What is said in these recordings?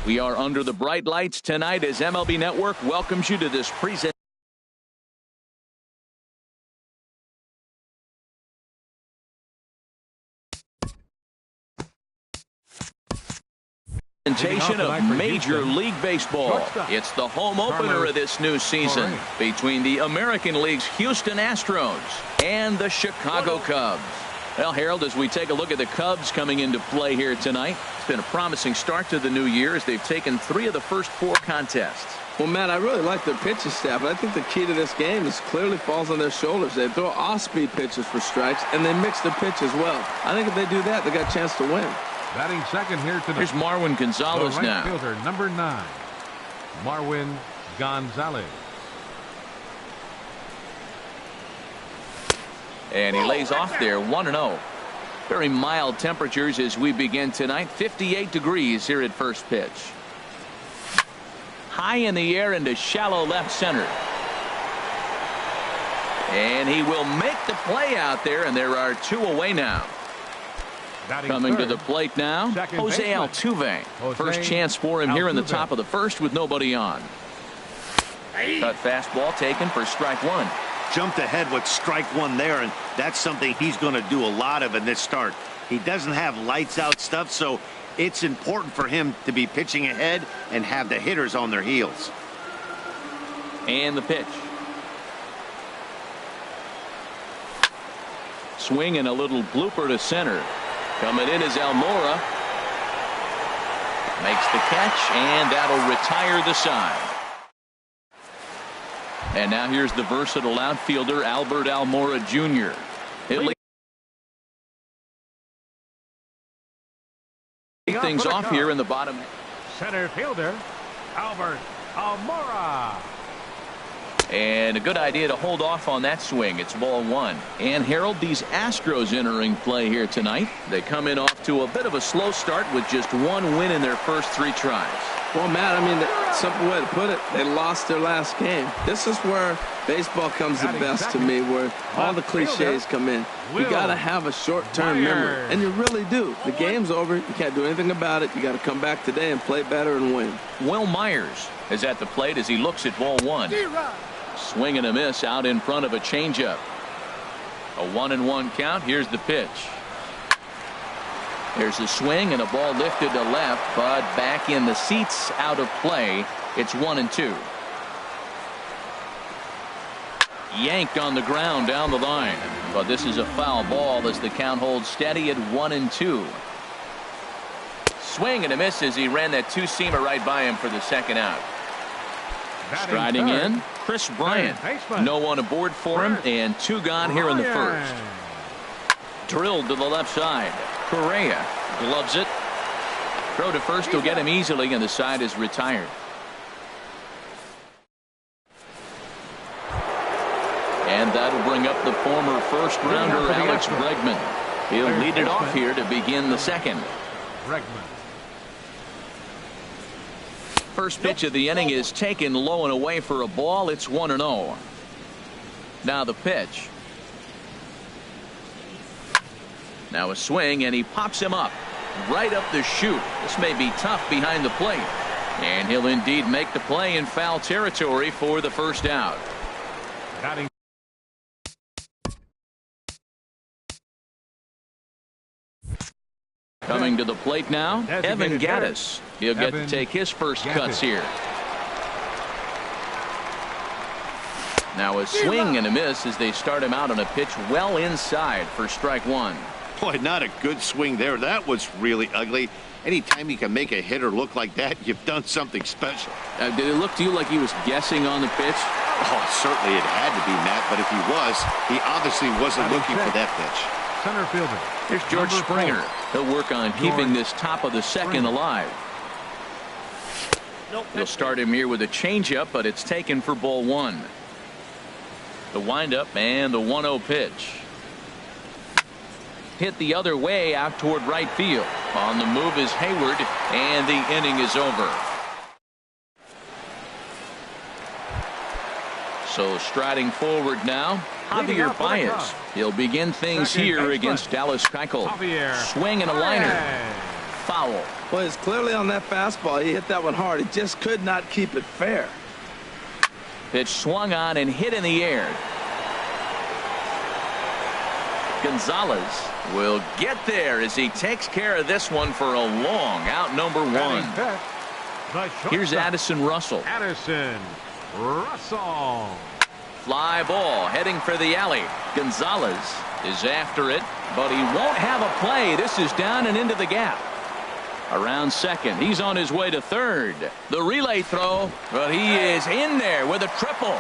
We are under the bright lights tonight as MLB Network welcomes you to this presentation of Major League Baseball. It's the home opener of this new season between the American League's Houston Astros and the Chicago Cubs. Well, Harold, as we take a look at the Cubs coming into play here tonight, it's been a promising start to the new year as they've taken 3 of the first 4 contests. Well, Matt, I really like their pitching staff, but I think the key to this game is clearly falls on their shoulders. They throw off-speed pitches for strikes, and they mix the pitch as well. I think if they do that, they got a chance to win. Batting second here tonight. Here's Marwin Gonzalez the right now. Fielder, number 9, Marwin Gonzalez. And he lays off there, 1-0. Very mild temperatures as we begin tonight. 58 degrees here at first pitch. High in the air into shallow left center. And he will make the play out there, and there are 2 away now. Coming to the plate now, Jose Altuve. First chance for him here in the top of the first with nobody on. Cut fastball taken for strike 1. Jumped ahead with strike 1 there, and that's something he's going to do a lot of in this start. He doesn't have lights out stuff, so it's important for him to be pitching ahead and have the hitters on their heels. And the pitch. Swing and a little blooper to center. Coming in is Almora. Makes the catch, and that'll retire the side. And now here's the versatile outfielder, Albert Almora Jr. He'll lead things off here in the bottom. Center fielder, Albert Almora. And a good idea to hold off on that swing. It's ball 1. And Harold, these Astros entering play here tonight. They come in off to a bit of a slow start with just 1 win in their first 3 tries. Well, Matt, I mean, the simple way to put it, they lost their last game. This is where baseball comes the best to me, where all the cliches come in. You got to have a short-term memory, and you really do. The game's over. You can't do anything about it. You got to come back today and play better and win. Will Myers is at the plate as he looks at ball 1. Swing and a miss out in front of a changeup. A 1-1 count. Here's the pitch. There's a swing and a ball lifted to left, but back in the seats, out of play. It's 1-2. Yanked on the ground down the line, but this is a foul ball as the count holds steady at 1-2. Swing and a miss as he ran that 2-seamer right by him for the second out. Striding in, Chris Bryant. No one aboard for him, and 2 gone here in the first. Drilled to the left side. Correa gloves it. Throw to first will get him easily, and the side is retired. And that'll bring up the former first-rounder Alex Bregman. He'll lead it off here to begin the second. First pitch of the inning is taken low and away for a ball. It's 1-0. Now the pitch. Now a swing, and he pops him up right up the chute. This may be tough behind the plate, and he'll indeed make the play in foul territory for the first out. Coming to the plate now, Evan Gattis. He'll get to take his first cuts here. Now a swing and a miss as they start him out on a pitch well inside for strike 1. Boy, not a good swing there. That was really ugly. Anytime you can make a hitter look like that, you've done something special. Did it look to you like he was guessing on the pitch? Oh, certainly it had to be, Matt, but if he was, he obviously wasn't looking for that pitch. Center fielder. Here's George Springer. He'll work on keeping this top of the second alive. He'll start him here with a changeup, but it's taken for ball 1. The windup and the 1-0 pitch. Hit the other way out toward right field. On the move is Hayward, and the inning is over. So striding forward now, Javier Baez. He'll begin things here against Dallas Keuchel. Swing and a liner. foul. Well, it's clearly on that fastball. He hit that one hard. He just could not keep it fair. Pitch swung on and hit in the air. Gonzalez will get there as he takes care of this one for a long out, number one. Here's Addison Russell. Addison Russell. Fly ball heading for the alley. Gonzalez is after it, but he won't have a play. This is down and into the gap. Around second. He's on his way to third. The relay throw, but he is in there with a triple.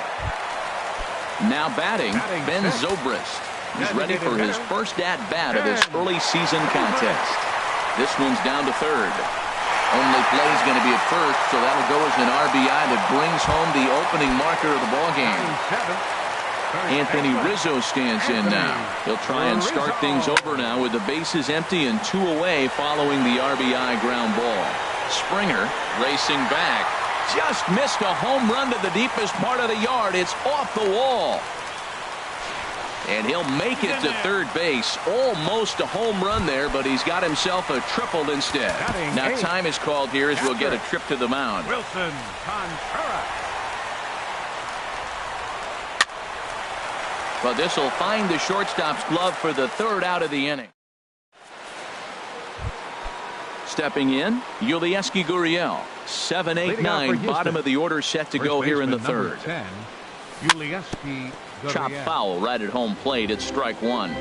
Now batting Ben Zobrist. He's ready for his first at-bat of this early season contest. This one's down to third. Only play is going to be at first, so that'll go as an RBI that brings home the opening marker of the ballgame. Anthony Rizzo stands in now. He'll try and start things over now with the bases empty and 2 away following the RBI ground ball. Springer racing back. Just missed a home run to the deepest part of the yard. It's off the wall. And he'll make it to third base. Almost a home run there, but he's got himself a triple instead. Now time is called here as we'll get a trip to the mound. Wilson Contreras. But this will find the shortstop's glove for the third out of the inning. Stepping in, Yulieski Gurriel. 7, 8, 9, bottom of the order set to go here in the third. 10, Yulieski Gurriel. Chop foul right at home plate. It's strike one.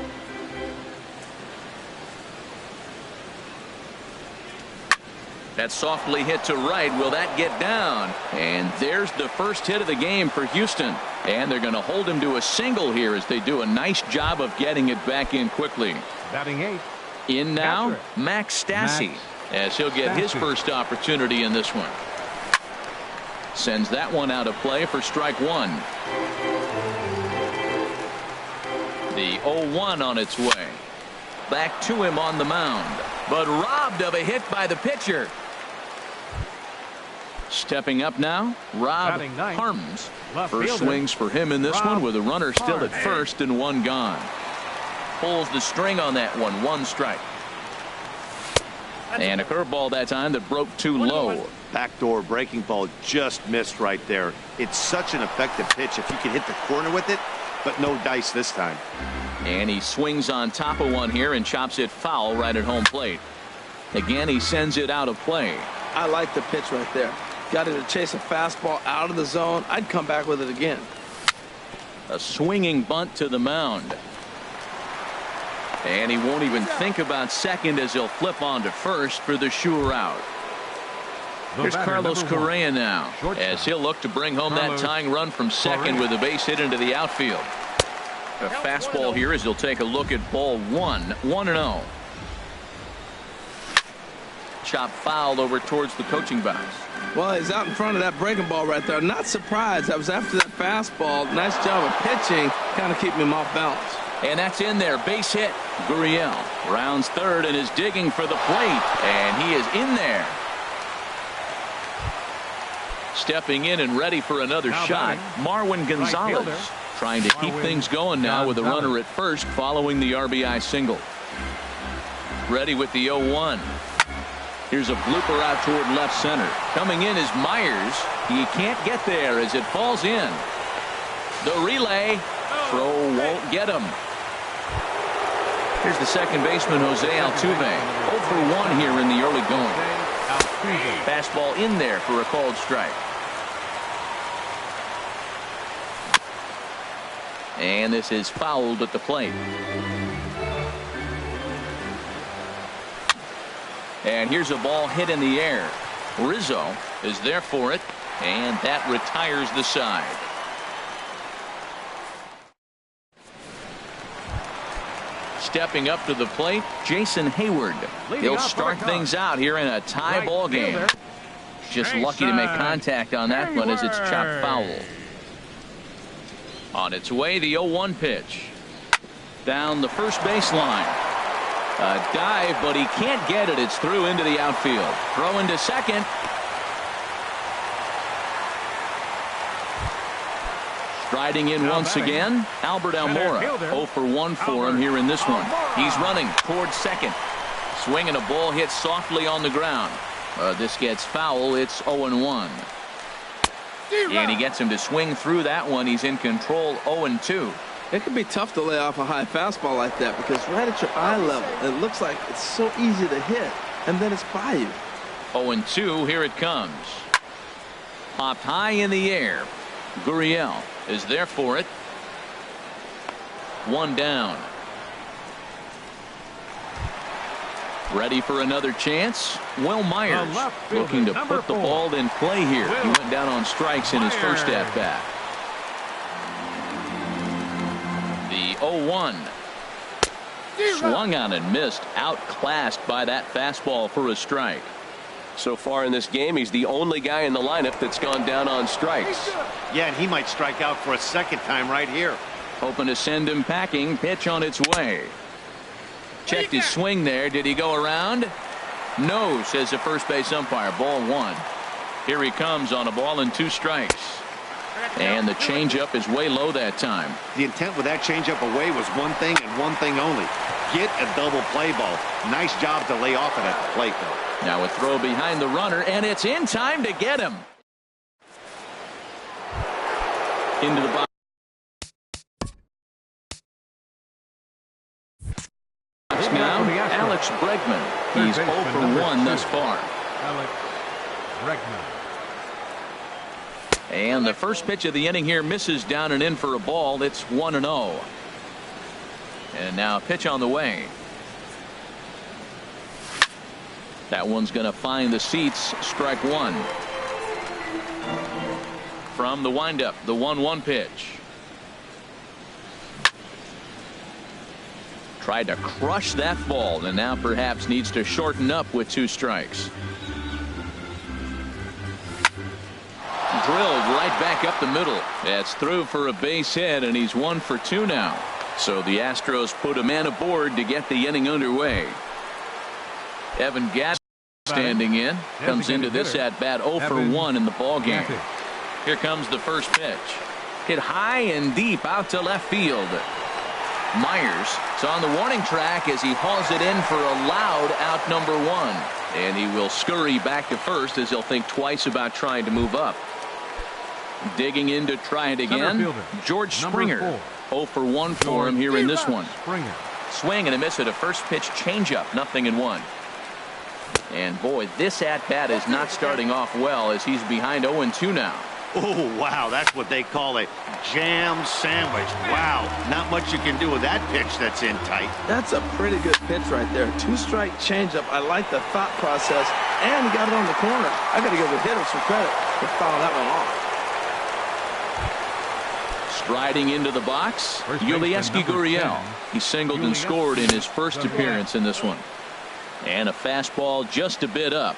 That softly hit to right. Will that get down? And there's the first hit of the game for Houston. And they're going to hold him to a single here as they do a nice job of getting it back in quickly. Batting 8. In now, Max Stassi, as he'll get his first opportunity in this one. Sends that one out of play for strike one. The 0-1 on its way. Back to him on the mound, but robbed of a hit by the pitcher. Stepping up now, Rob Harms. First swings for him in this one with a runner still at first and one gone. Pulls the string on that one. One strike. And a curveball that time that broke too low. Backdoor breaking ball just missed right there. It's such an effective pitch if you can hit the corner with it, but no dice this time. And he swings on top of one here and chops it foul right at home plate. Again, he sends it out of play. I like the pitch right there. Got it to chase a fastball out of the zone. I'd come back with it again. A swinging bunt to the mound. And he won't even think about second as he'll flip on to first for the sure out. Here's Carlos Correa now as he'll look to bring home that tying run from second with a base hit into the outfield. A fastball here as he'll take a look at ball one. 1-0. Chop fouled over towards the coaching box. Well, he's out in front of that breaking ball right there. Not surprised. I was after that fastball. Nice job of pitching, kind of keeping him off balance. And that's in there. Base hit. Gurriel rounds third and is digging for the plate. And he is in there. Stepping in and ready for another shot. Marwin Gonzalez trying to keep things going now with a runner at first following the RBI single. Ready with the 0-1. Here's a blooper out toward left center. Coming in is Myers. He can't get there as it falls in. The relay. Throw won't get him. Here's the second baseman, Jose Altuve. 0 for 1 here in the early going. Fastball in there for a called strike. And this is fouled at the plate. And here's a ball hit in the air. Rizzo is there for it, and that retires the side. Stepping up to the plate, Jason Hayward. He'll start things out here in a tie ball game. Just lucky to make contact on that one as it's chopped foul. On its way, the 0-1 pitch. Down the first baseline. A dive, but he can't get it. It's through into the outfield. Throw into second. Striding in once again, Albert Almora. 0 for 1 for him here in this one. He's running towards second. Swing and a ball hit softly on the ground. This gets foul. It's 0-1. And he gets him to swing through that one. He's in control, 0-2. It can be tough to lay off a high fastball like that because right at your eye level, it looks like it's so easy to hit, and then it's by you. 0-2, here it comes. Popped high in the air. Gurriel is there for it. One down. Ready for another chance. Will Myers looking to put the ball in play here. He went down on strikes in his first at bat. The 0-1. Swung on and missed. Outclassed by that fastball for a strike. So far in this game, he's the only guy in the lineup that's gone down on strikes. Yeah, and he might strike out for a second time right here. Hoping to send him packing. Pitch on its way. Checked his swing there. Did he go around? No, says the first base umpire. Ball one. Here he comes on a ball and 2 strikes. And the changeup is way low that time. The intent with that changeup away was one thing and one thing only. Get a double play ball. Nice job to lay off it at the plate, though. Now a throw behind the runner, and it's in time to get him. Into the box. Now, Alex Bregman. He's 0 for 1 thus far. Alex Bregman. And the first pitch of the inning here misses down and in for a ball. It's 1-0. And now a pitch on the way. That one's going to find the seats. Strike one. From the windup, the 1-1 pitch. Tried to crush that ball and now perhaps needs to shorten up with 2 strikes. Drilled right back up the middle. That's through for a base hit, and he's 1 for 2 now. So the Astros put a man aboard to get the inning underway. Evan Gadd standing in. Comes into this at bat 0 for 1 in the ball game. Here comes the first pitch. Hit high and deep out to left field. Myers is on the warning track as he hauls it in for a loud out number 1. And he will scurry back to first as he'll think twice about trying to move up. Digging in to try it again. George Springer. 0 for 1 for him here in this one. Swing and a miss at a first pitch changeup. 0-1. And boy, this at bat is not starting off well as he's behind 0-2 now. Oh, wow, that's what they call a jam sandwich. Wow, not much you can do with that pitch that's in tight. That's a pretty good pitch right there. 2-strike changeup. I like the thought process, and he got it on the corner. I got to give the hitter some credit for fouling that one off. Striding into the box, Yulieski Gurriel. He singled and scored in his first appearance in this one. And a fastball just a bit up.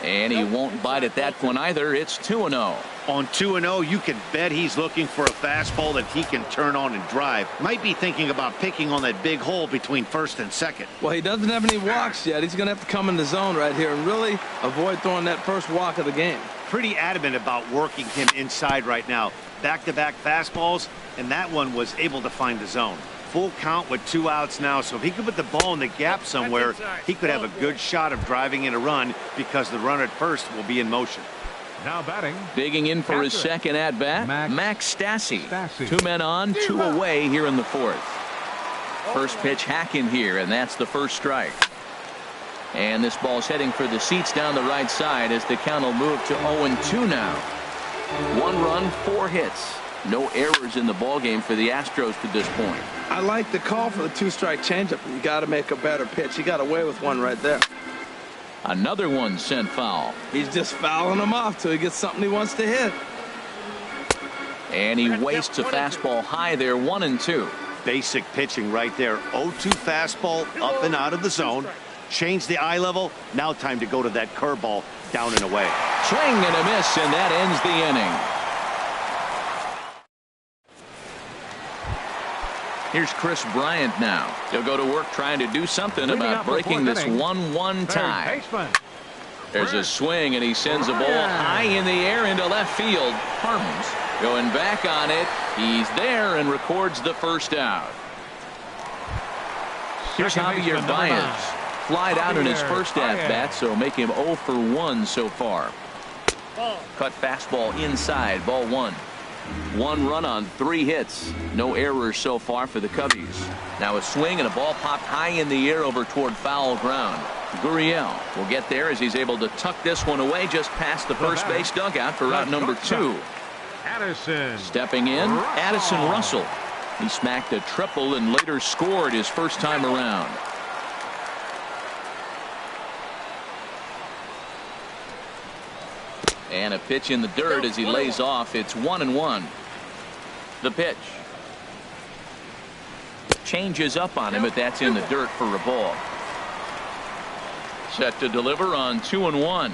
And he won't bite at that one either. It's 2-0. On 2-0, you can bet he's looking for a fastball that he can turn on and drive. Might be thinking about picking on that big hole between first and second. Well, he doesn't have any walks yet. He's going to have to come in the zone right here and really avoid throwing that first walk of the game. Pretty adamant about working him inside right now. Back-to-back fastballs, and that one was able to find the zone. Full count with 2 outs now, so if he could put the ball in the gap somewhere, he could have a good shot of driving in a run because the runner at first will be in motion. Now batting. Digging in for his second at bat, Max Stassi. 2 men on, 2 away here in the 4th. First pitch hack in here, and that's the first strike. And this ball's heading for the seats down the right side as the count will move to 0-2 now. 1 run, 4 hits. No errors in the ballgame for the Astros to this point. I like the call for the 2-strike changeup. You got to make a better pitch. He got away with one right there. Another one sent foul. He's just fouling him off till he gets something he wants to hit. And he wastes a fastball high there, 1-2. Basic pitching right there. 0-2 fastball up and out of the zone. Change the eye level. Now time to go to that curveball down and away. Swing and a miss, and that ends the inning. Here's Chris Bryant now. He'll go to work trying to do something about breaking this 1-1 tie. There's a swing, and he sends a ball high in the air into left field. Harms going back on it. He's there and records the first out. Here's Javier Baez. Flied out in his first at-bat, so make him 0 for 1 so far. Cut fastball inside, ball 1. 1 run on 3 hits. No errors so far for the Cubbies. Now a swing and a ball popped high in the air over toward foul ground. Gurriel will get there as he's able to tuck this one away just past the first base dugout for out number 2. Addison. Stepping in, Addison Russell. He smacked a triple and later scored his first time around. And a pitch in the dirt as he lays off. It's 1-1. The pitch. Changes up on him, but that's in the dirt for a ball. Set to deliver on 2-1.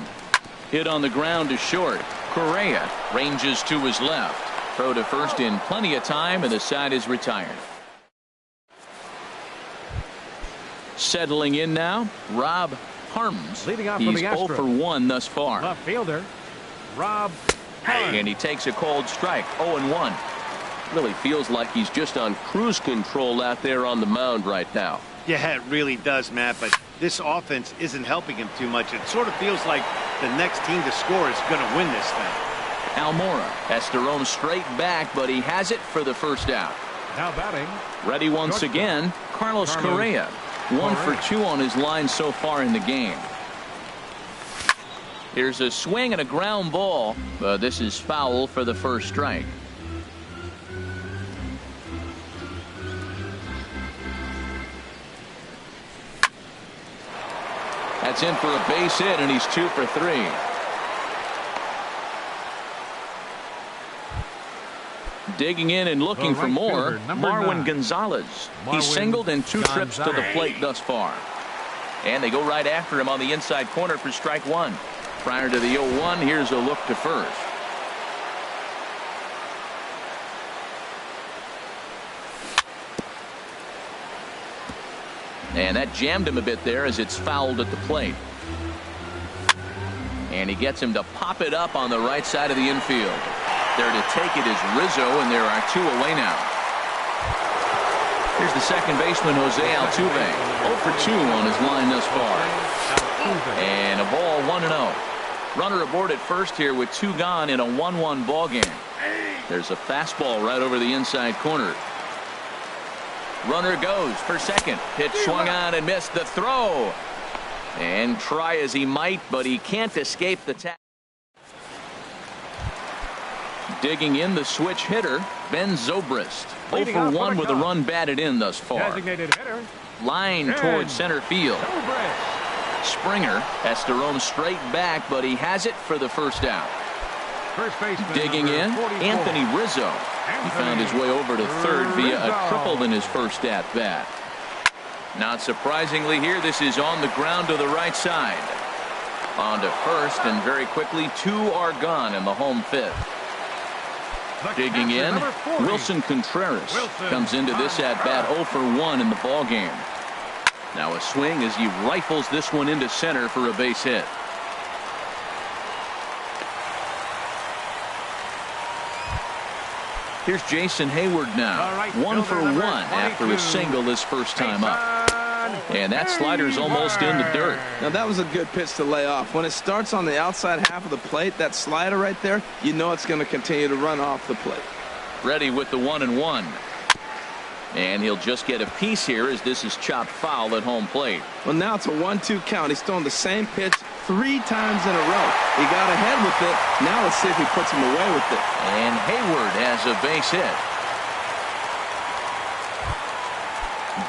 Hit on the ground to short. Correa ranges to his left. Throw to first in plenty of time, and the side is retired. Settling in now, Rob Harms. Leading off for He's the 0 for 1 thus far. Left fielder, Rob Harms. And he takes a cold strike, 0-1. Really feels like he's just on cruise control out there on the mound right now. Yeah, it really does, Matt, but this offense isn't helping him too much. It sort of feels like the next team to score is going to win this thing. Almora has to roam straight back, but he has it for the first out. Now batting. Ready once again, Carlos Correa. 1 for 2 on his line so far in the game. Here's a swing and a ground ball, but this is foul for the first strike. That's in for a base hit, and he's 2 for 3. Digging in and looking for more, Marwin Gonzalez. He's singled in 2 trips to the plate thus far. And they go right after him on the inside corner for strike 1. Prior to the 0-1, here's a look to first. And that jammed him a bit there as it's fouled at the plate. And he gets him to pop it up on the right side of the infield. There to take it is Rizzo, and there are 2 away now. Here's the second baseman, Jose Altuve. 0 for 2 on his line thus far. And a ball, 1-0. Runner aboard at first here with 2 gone in a 1-1 ball game. There's a fastball right over the inside corner. Runner goes for second. Pitch swung on and missed the throw. And try as he might, but he can't escape the tap. Digging in the switch hitter, Ben Zobrist. 0 for 1 with a run batted in thus far. Designated hitter. Line towards center field. Springer has to roam straight back, but he has it for the first out. First baseman, Digging in, 44. Anthony Rizzo. He found his way over to third via a triple in his first at-bat. Not surprisingly here, this is on the ground to the right side. On to first, and very quickly 2 are gone in the home 5th. Digging in, Wilson Contreras comes into this at-bat 0 for 1 in the ball game. Now a swing as he rifles this one into center for a base hit. Here's Jason Hayward now. 1 for 1 after a single his first time up. And that slider's almost in the dirt. Now that was a good pitch to lay off. When it starts on the outside half of the plate, that slider right there, you know it's going to continue to run off the plate. Ready with the 1-1. And he'll just get a piece here as this is chopped foul at home plate. Well, now it's a 1-2 count. He's throwing the same pitch 3 times in a row. He got ahead with it. Now let's see if he puts him away with it. And Hayward has a base hit.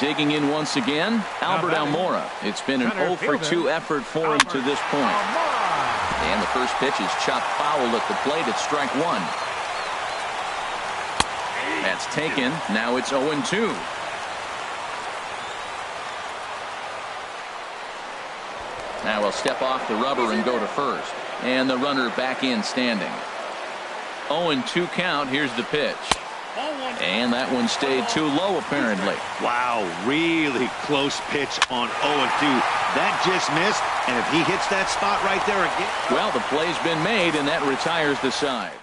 Digging in once again, Albert Almora. It's been an 0 for 2 effort for him to this point. And the first pitch is chopped foul at the plate at strike 1. That's taken. Now it's 0-2. Now we'll step off the rubber and go to first. And the runner back in standing. 0-2 count. Here's the pitch. And that one stayed too low apparently. Wow, really close pitch on 0-2. That just missed, and if he hits that spot right there again. Well, the play's been made, and that retires the side.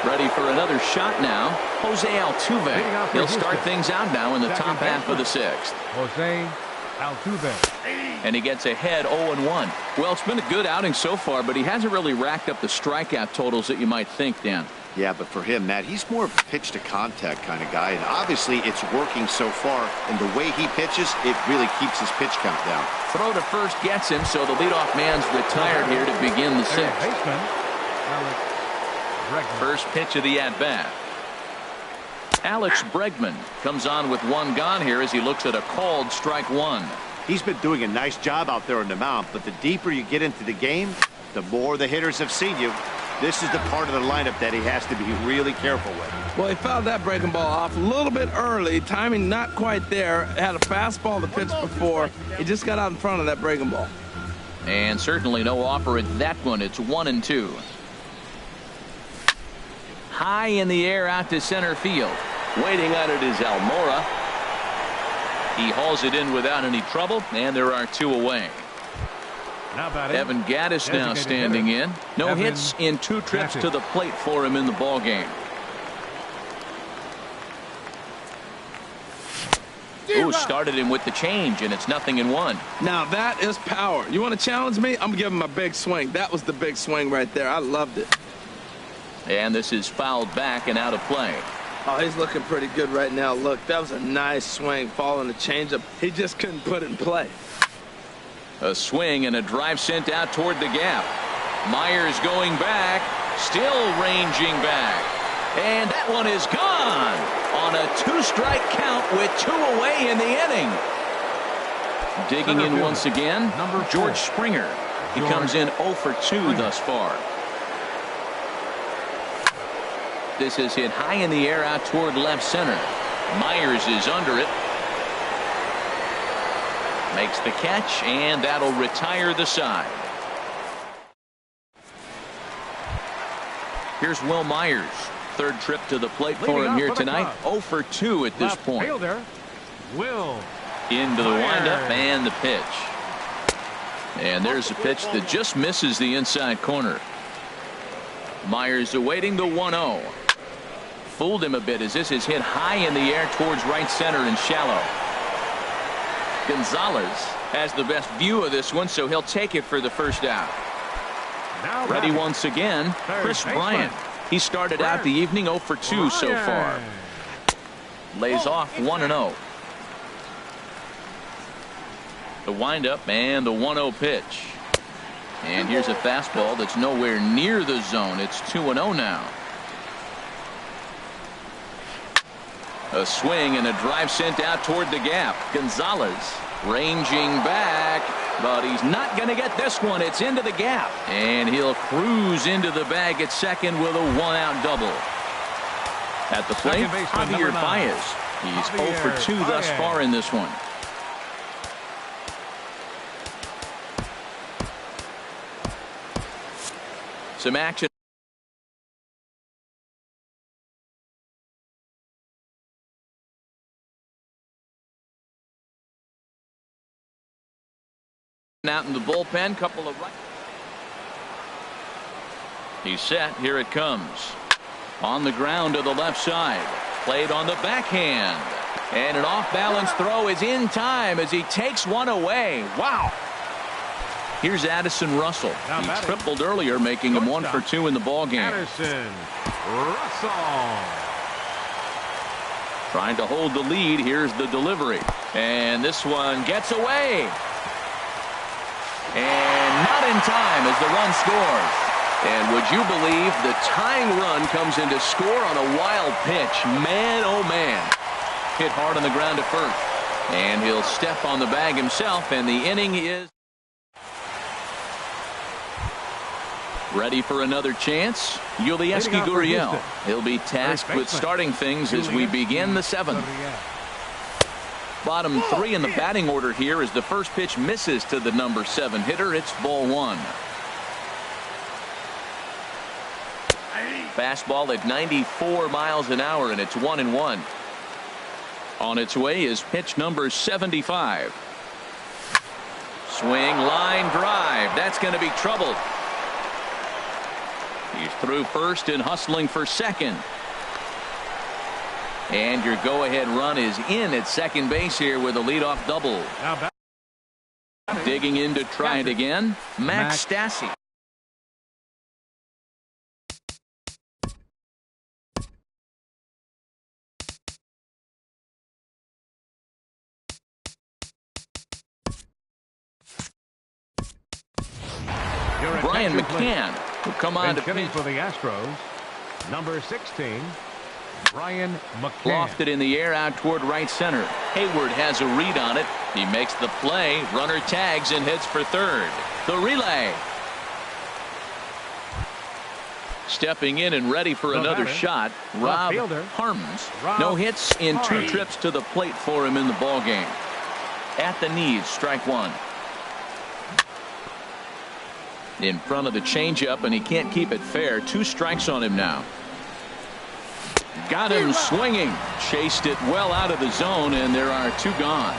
Ready for another shot now. Jose Altuve. He'll start things out now in the top half of the sixth. Jose Altuve. And he gets ahead 0-1. Well, it's been a good outing so far, but he hasn't really racked up the strikeout totals that you might think, Dan. Yeah, but for him, Matt, he's more of a pitch-to-contact kind of guy, and obviously it's working so far, and the way he pitches, it really keeps his pitch count down. Throw to first gets him, so the leadoff man's retired here to begin the sixth. First pitch of the at-bat. Alex Bregman comes on with one gone here as he looks at a called strike one. He's been doing a nice job out there on the mound, but the deeper you get into the game, the more the hitters have seen you. This is the part of the lineup that he has to be really careful with. Well, he fouled that breaking ball off a little bit early. Timing not quite there. Had a fastball to pitch before. He just got out in front of that breaking ball. And certainly no offer at that one. It's 1-2. High in the air out to center field. Waiting on it is Almora. He hauls it in without any trouble, and there are two away. Evan Gattis now standing in. No hits in 2 trips to the plate for him in the ballgame. Ooh, started him with the change, and it's 0-1. Now that is power. You want to challenge me? I'm giving him a big swing. That was the big swing right there. I loved it. And this is fouled back and out of play. Oh, he's looking pretty good right now. Look, that was a nice swing, following the changeup. He just couldn't put it in play. A swing and a drive sent out toward the gap. Myers going back, still ranging back. And that one is gone on a 2-strike count with 2 away in the inning. Digging in once again, George Springer. He comes in 0 for 2 thus far. This is hit high in the air out toward left center. Myers is under it. Makes the catch, and that'll retire the side. Here's Will Myers. Third trip to the plate for him here tonight. 0 for 2 at this point. Will into the windup and the pitch. And there's a pitch that just misses the inside corner. Myers awaiting the 1-0. Fooled him a bit as this is hit high in the air towards right center and shallow. Gonzalez has the best view of this one, so he'll take it for the first out. Ready once again, Chris Bryant. He started out the evening 0 for 2 so far. Lays off 1-0. The windup and the 1-0 pitch. And here's a fastball that's nowhere near the zone. It's 2-0 now. A swing and a drive sent out toward the gap. Gonzalez ranging back, but he's not going to get this one. It's into the gap, and he'll cruise into the bag at second with a 1-out double. At the plate, Javier Baez. He's 0 for 2 thus far in this one. Some action out in the bullpen. Couple of right. He's set. Here it comes. On the ground to the left side. Played on the backhand. And an off-balance throw is in time as he takes one away. Wow. Here's Addison Russell. He tripled earlier, making him 1 for 2 in the ballgame. Addison Russell. Trying to hold the lead. Here's the delivery. And this one gets away. And not in time as the run scores. And would you believe the tying run comes in to score on a wild pitch? Man, oh man. Hit hard on the ground at first. And he'll step on the bag himself, and the inning is ready for another chance. Yulieski Gurriel. He'll be tasked with starting things as we begin the 7th. Bottom 3 in the batting order here as the first pitch misses to the number 7 hitter. It's ball 1. Fastball at 94 miles an hour, and it's 1-1. On its way is pitch number 75. Swing, line drive. That's going to be trouble. He's through first and hustling for second. And your go-ahead run is in at second base here with a leadoff double. Digging in to try it again, Max Stassi. Brian McCann will come on to pitch for the Astros. Number 16, Brian McCann. Lofted in the air out toward right center. Hayward has a read on it. He makes the play. Runner tags and heads for third. The relay. Stepping in and ready for another shot, Rob Harms. No hits in 2 trips to the plate for him in the ballgame. At the knees, strike one. In front of the changeup, and he can't keep it fair. 2 strikes on him now. Got him swinging. Chased it well out of the zone, and there are 2 gone.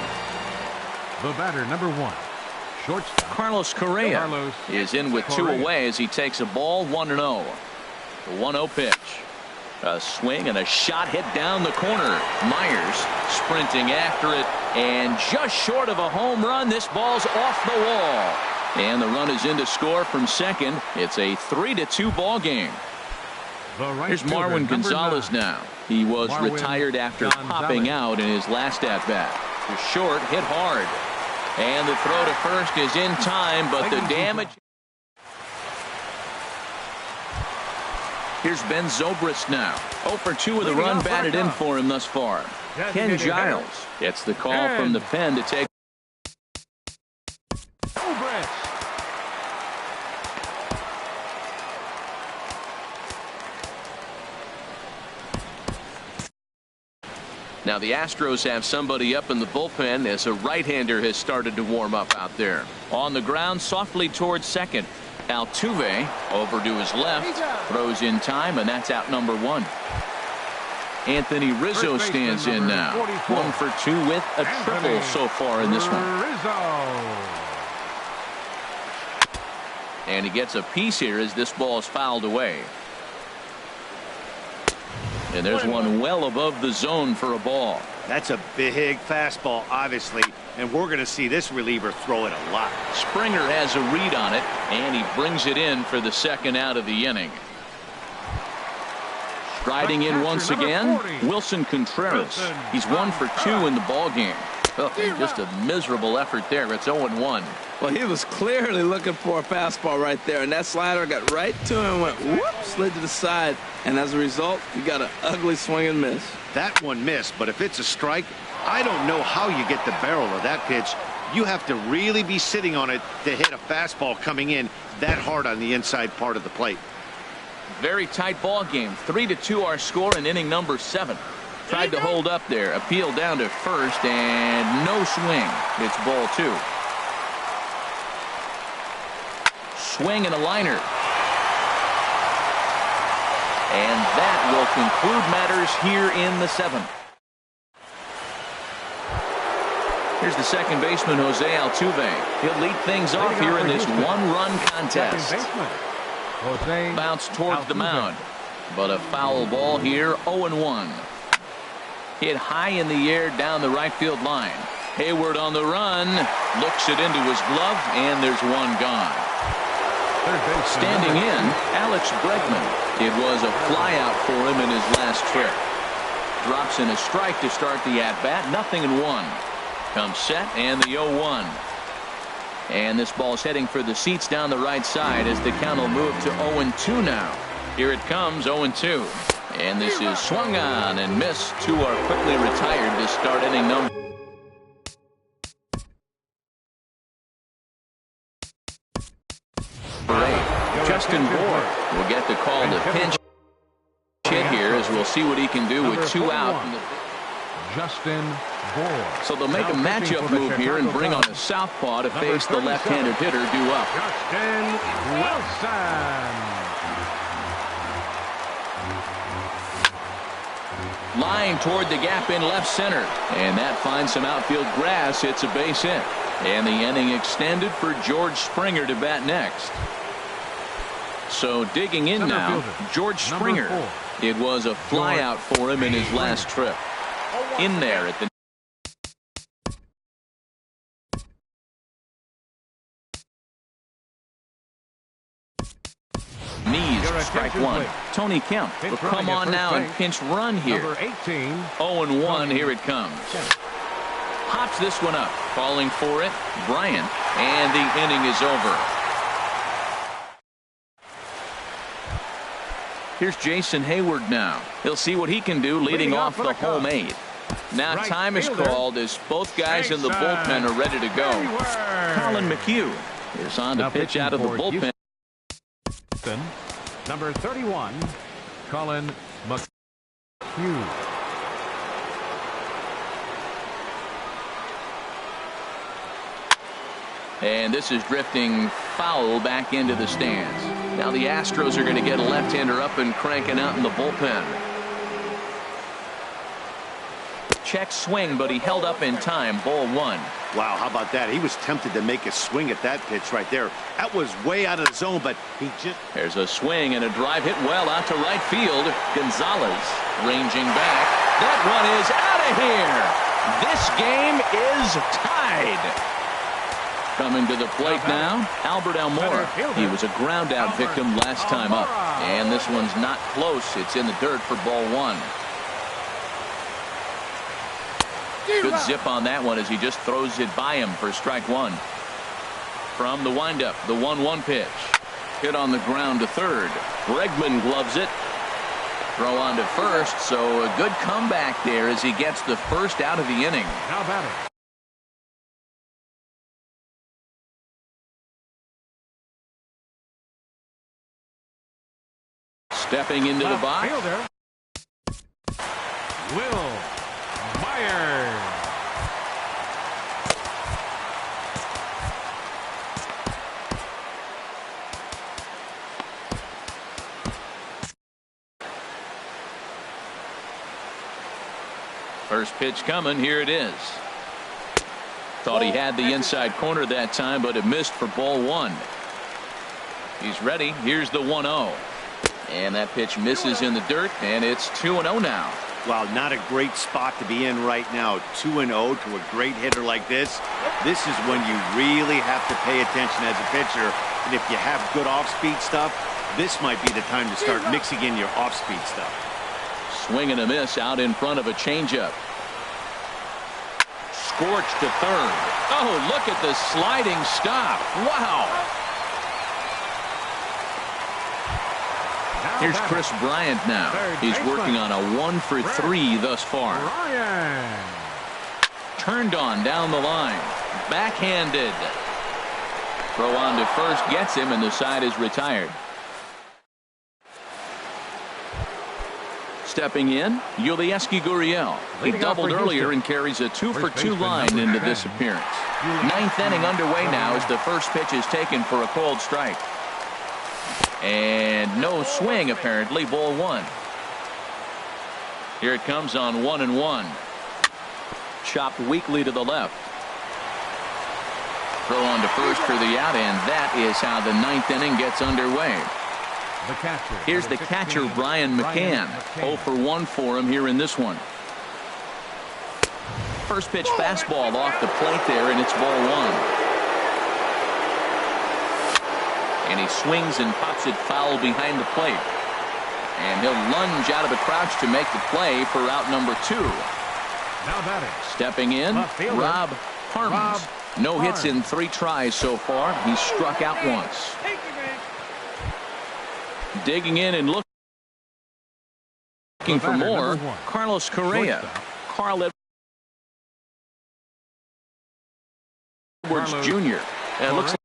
The batter, number 1, shortstop Carlos Correa is in with 2 away as he takes a ball, 1-0. The 1-0 pitch. A swing and a shot hit down the corner. Myers sprinting after it, and just short of a home run. This ball's off the wall. And the run is in to score from second. It's a 3-2 ball game. Here's Marwin Gonzalez now. He was retired after popping out in his last at-bat. The short hit hard. And the throw to first is in time, but the damage. Here's Ben Zobrist now. 0 for 2 with a run batted in for him thus far. Ken Giles gets the call from the pen to take. Now the Astros have somebody up in the bullpen as a right-hander has started to warm up out there. On the ground softly towards second. Altuve over to his left. Throws in time, and that's out number 1. Anthony Rizzo stands in now. 1 for 2 with a triple so far in this one. And he gets a piece here as this ball is fouled away. And there's one well above the zone for a ball. That's a big fastball, obviously, and we're going to see this reliever throw it a lot. Springer has a read on it, and he brings it in for the second out of the inning. Striding in once again, Wilson Contreras. He's 1 for 2 in the ball game. Oh, just a miserable effort there. It's 0-1. Well, he was clearly looking for a fastball right there, and that slider got right to him and went whoop, slid to the side, and as a result, you got an ugly swing and miss. That one missed, but if it's a strike, I don't know how you get the barrel of that pitch. You have to really be sitting on it to hit a fastball coming in that hard on the inside part of the plate. Very tight ball game. 3-2 our score in inning number 7. Tried to hold up there. Appeal down to first, and no swing. It's ball 2. Swing and a liner. And that will conclude matters here in the 7th. Here's the second baseman, Jose Altuve. He'll lead things off here in this 1-run contest. Bounce towards the mound, but a foul ball here. 0-1. Hit high in the air down the right field line. Hayward on the run, looks it into his glove, and there's one gone. Standing in, Alex Bregman. It was a flyout for him in his last trip. Drops in a strike to start the at-bat. 0-1. Comes set, and the 0-1. And this ball's heading for the seats down the right side as the count will move to 0-2 now. Here it comes, 0-2. And this is swung on and missed. 2 are quickly retired to start inning number. Justin Bour will get the call to pinch hit here as we'll see what he can do with 2 out. Justin Bour. So they'll make a matchup move here and bring on a southpaw to face the left-handed hitter due up. Justin Wilson. Line toward the gap in left center, and that finds some outfield grass. It's a base hit, and the inning extended for George Springer to bat next. So digging in now, George Springer. It was a flyout for him in his last trip. In there at the knees, strike one. Tony Kemp will come on now and pinch run here. 0-1, here it comes. Hops this one up, falling for it, Bryant, and the inning is over. Here's Jason Hayward now. He'll see what he can do leading off the home 8. Now time is called as both guys in the bullpen are ready to go. Colin McHugh is on to pitch out of the bullpen. Number 31, Colin McHugh. And this is drifting foul back into the stands. Now the Astros are going to get a left-hander up and cranking out in the bullpen. Check swing, but he held up in time. Ball 1. Wow, how about that? He was tempted to make a swing at that pitch right there. That was way out of the zone, but he just... There's a swing and a drive hit well out to right field. Gonzalez ranging back. That one is out of here. This game is tied. Coming to the plate now, Albert Almora. He was a ground-out victim last time up. And this one's not close. It's in the dirt for ball 1. Good zip on that one as he just throws it by him for strike 1. From the windup, the 1-1 pitch. Hit on the ground to third. Bregman gloves it. Throw on to first, so a good comeback there as he gets the first out of the inning. Now batting. Stepping into the box. Fielder, Will Myers. First pitch coming. Here it is. Thought he had the inside corner that time, but it missed for ball 1. He's ready. Here's the 1-0. And that pitch misses in the dirt, and it's 2-0 now. Wow, not a great spot to be in right now. 2-0 to a great hitter like this. This is when you really have to pay attention as a pitcher. And if you have good off-speed stuff, this might be the time to start mixing in your off-speed stuff. Swing and a miss out in front of a changeup. Scorched to third. Oh, look at the sliding stop. Wow. Here's Chris Bryant now. He's working on a 1-for-3 thus far. Turned on down the line. Backhanded. Throw on to first gets him, and the side is retired. Stepping in, Yulieski Gurriel. He doubled earlier and carries a 2-for-2 line into this appearance. 9th inning underway now as the first pitch is taken for a cold strike. And no swing, apparently. Ball 1. Here it comes on 1-1. Chopped weakly to the left. Throw on to first for the out, and that is how the 9th inning gets underway. Here's the catcher, Brian McCann. 0-for-1 for him here in this one. First pitch fastball off the plate there, and it's ball 1. And he swings and pops it foul behind the plate. And he'll lunge out of the crouch to make the play for out number 2. Now batting. Stepping in, Rob Harms. No hits in 3 tries so far. He's struck out once. Digging in and looking for more, Carlos Correa. Carl Edwards Jr. And it looks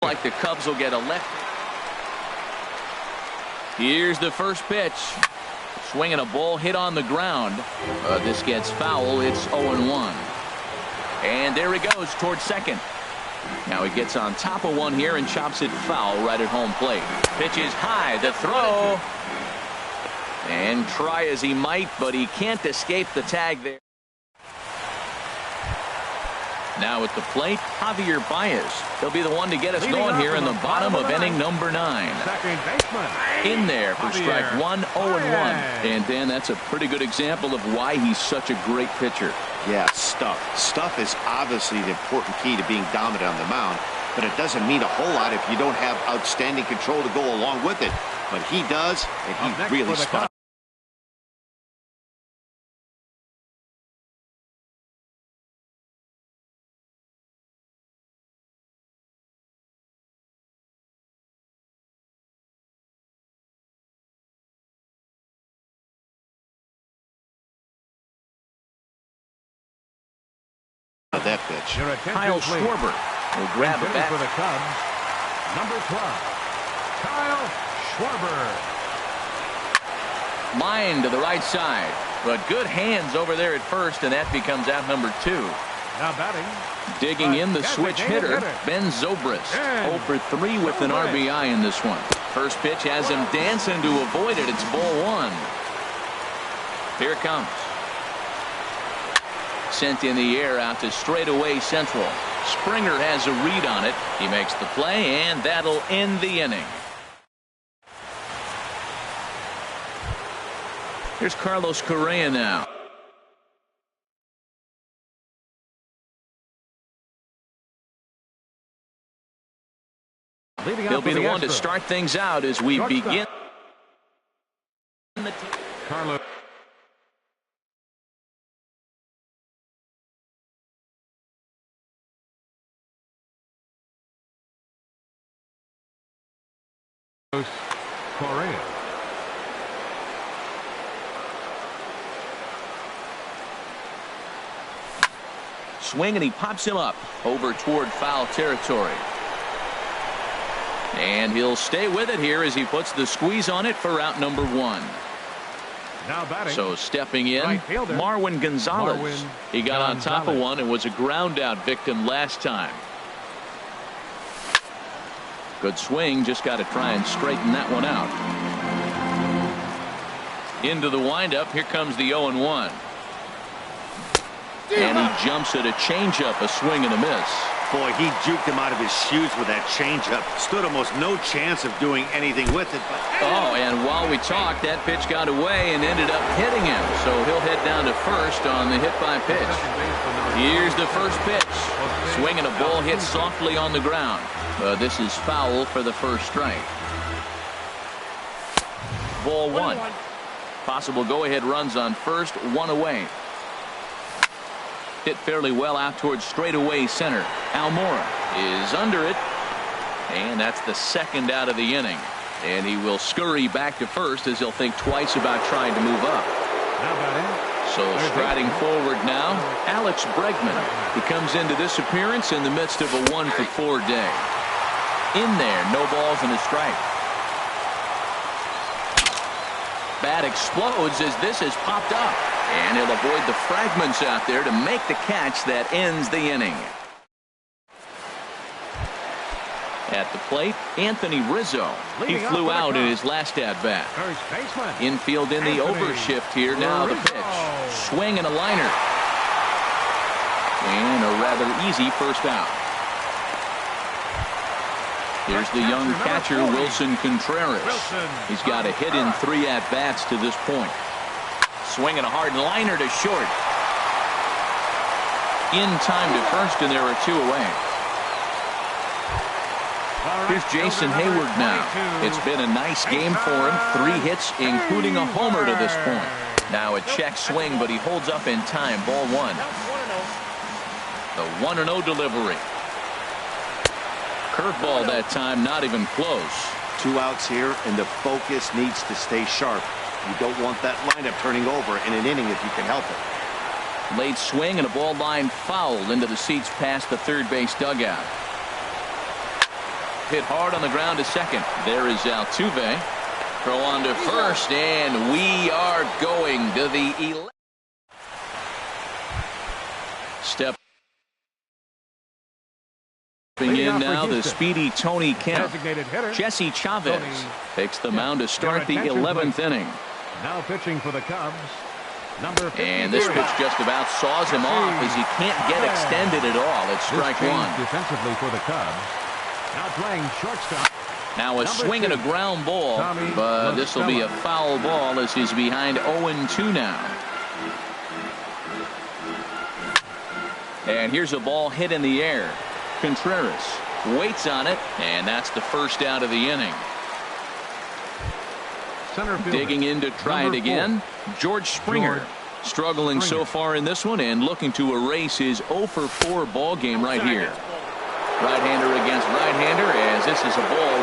like the Cubs will get a left. Here's the first pitch. Swinging a ball hit on the ground. This gets foul. It's 0-1. And there he goes towards second. Now he gets on top of one here and chops it foul right at home plate. Pitch is high. The throw. And try as he might, but he can't escape the tag there. Now at the plate, Javier Baez. He'll be the one to get us going here in the bottom of inning number 9. Second baseman. In there for strike 1, 0-1. And Dan, that's a pretty good example of why he's such a great pitcher. Yeah, stuff. Stuff is obviously the important key to being dominant on the mound, but it doesn't mean a whole lot if you don't have outstanding control to go along with it. But he does, and he really spot. That pitch. Kyle Schwarber will grab a bat for the Cubs. Number 12, Kyle Schwarber. Line to the right side, but good hands over there at first, and that becomes out number 2. Now batting. Digging in the switch hitter, Ben Zobrist. 0 for 3 with an RBI in this one. First pitch has him dancing to avoid it. It's ball 1. Here it comes. Sent in the air out to straightaway central. Springer has a read on it. He makes the play, and that'll end the inning. Here's Carlos Correa now. He'll be the one to start things out as we begin. Carlos. Correa. Swing, and he pops him up over toward foul territory. And he'll stay with it here as he puts the squeeze on it for out number 1. Now batting. So stepping in, Right fielder, Marwin Gonzalez. He got on top of one and was a ground out victim last time. Good swing, just got to try and straighten that one out. Into the windup, here comes the 0-1. And he jumps at a changeup, a swing and a miss. Boy, he juked him out of his shoes with that changeup. Stood almost no chance of doing anything with it. But oh, and while we talked, that pitch got away and ended up hitting him. So he'll head down to first on the hit by pitch. Here's the first pitch. Swinging a ball hit softly on the ground. This is foul for the first strike. Ball 1. Possible go-ahead runs on first, 1 away. Hit fairly well out towards straightaway center. Almora is under it, and that's the second out of the inning. And he will scurry back to first as he'll think twice about trying to move up. So striding forward now, Alex Bregman. He comes into this appearance in the midst of a 1-for-4 day. In there, no balls and a strike. Bat explodes as this has popped up. And he'll avoid the fragments out there to make the catch that ends the inning. At the plate, Anthony Rizzo. He flew out in his last at-bat. Infield in the overshift here. Now the pitch. Swing and a liner. And a rather easy first out. Here's the young catcher, Wilson Contreras. He's got a hit in 3 at-bats to this point. Swinging a hard liner to short. In time to first, and there are 2 away. Here's Jason Hayward now. It's been a nice game for him. 3 hits, including a homer to this point. Now a check swing, but he holds up in time. Ball 1. The 1-0 delivery. Curveball that time, not even close. 2 outs here, and the focus needs to stay sharp. You don't want that lineup turning over in an inning if you can help it. Late swing and a ball line foul into the seats past the third base dugout. Hit hard on the ground to second. There is Altuve. Throw on to first, and we are going to the 11th. Step in now, the speedy Tony Kemp. Jesse Chavez takes the mound to start the 11th inning. Now pitching for the Cubs, And this pitch just about saws him off as he can't get extended at all. It's strike one. Defensively for the Cubs. Now playing shortstop. Now a swing and a ground ball, but this will be a foul ball as he's behind 0-2 now. And here's a ball hit in the air. Contreras waits on it, and that's the first out of the inning. Digging in to try it again, George Springer. Struggling so far in this one and looking to erase his 0-for-4 ball game right here. Right-hander against right-hander as this is a ball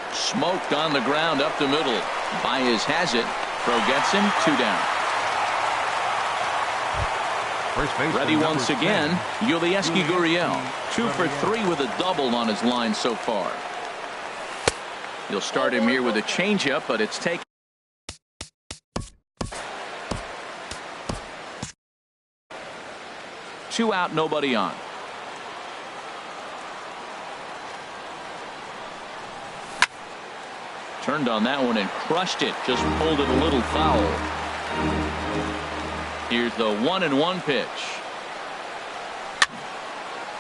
1-0. Smoked on the ground up the middle. Baez has it. Throw gets him. 2 down. Ready once again, Yulieski Gurriel. 2 for 3 with a double on his line so far. You'll start him here with a changeup, but it's taken. Two out, nobody on. Turned on that one and crushed it. Just pulled it a little foul. Here's the 1-1 pitch.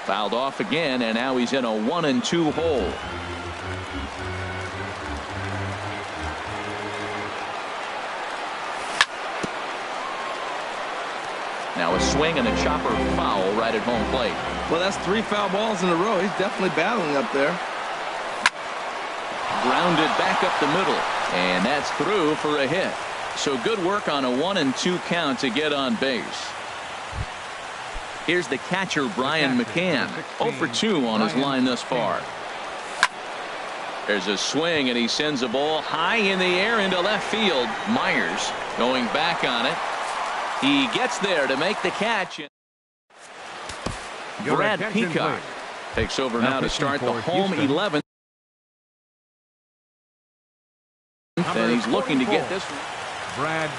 Fouled off again, and now he's in a 1-2 hole. Now a swing and a chopper foul right at home plate. Well, that's 3 foul balls in a row. He's definitely battling up there. Grounded back up the middle, and that's through for a hit. So good work on a 1-2 count to get on base. Here's the catcher, Brian McCann. 0 for 2 on his line thus far. There's a swing, and he sends a ball high in the air into left field. Myers going back on it. He gets there to make the catch. Brad Peacock takes over now to start the home 11. And he's looking to get this one. Brad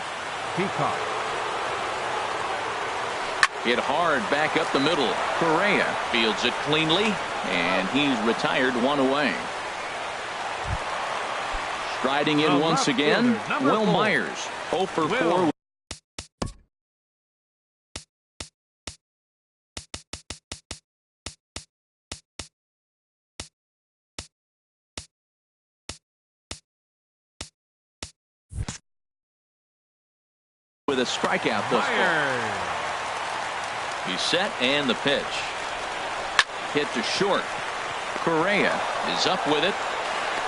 Peacock. Hit hard back up the middle. Correa fields it cleanly, and he's retired 1 away. Striding in once again, Will Myers. 0 for 4. With a strikeout thus far. He's set, and the pitch. Hit to short. Correa is up with it.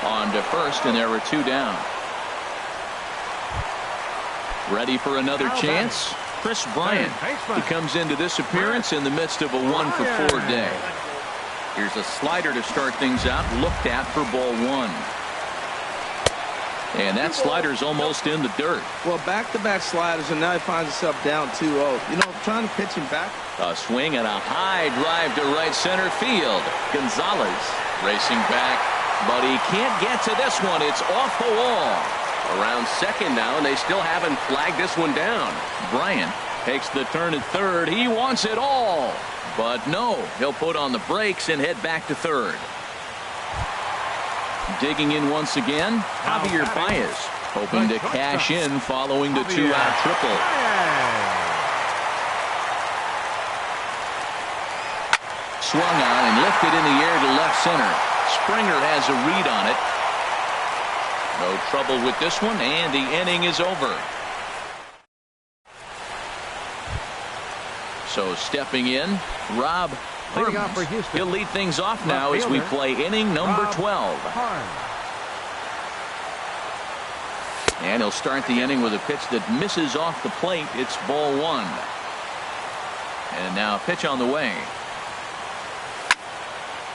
On to first, and there were 2 down. Ready for another chance? Chris Bryant. He comes into this appearance in the midst of a 1 for 4 day. Here's a slider to start things out. Looked at for ball 1. And that slider's almost in the dirt. Well, back-to-back sliders, and now he finds himself down 2-0. You know, trying to pitch him back. A swing and a high drive to right center field. Gonzalez racing back, but he can't get to this one. It's off the wall. Around second now, and they still haven't flagged this one down. Bryant takes the turn at third. He wants it all. But no, he'll put on the brakes and head back to third. Digging in once again, Javier Baez, hoping to cash in following the 2-out triple. Swung on and lifted in the air to left center. Springer has a read on it. No trouble with this one, and the inning is over. So stepping in, Rob Herms. He'll lead things off now as we play inning number 12. And he'll start the inning with a pitch that misses off the plate. It's ball 1. And now a pitch on the way.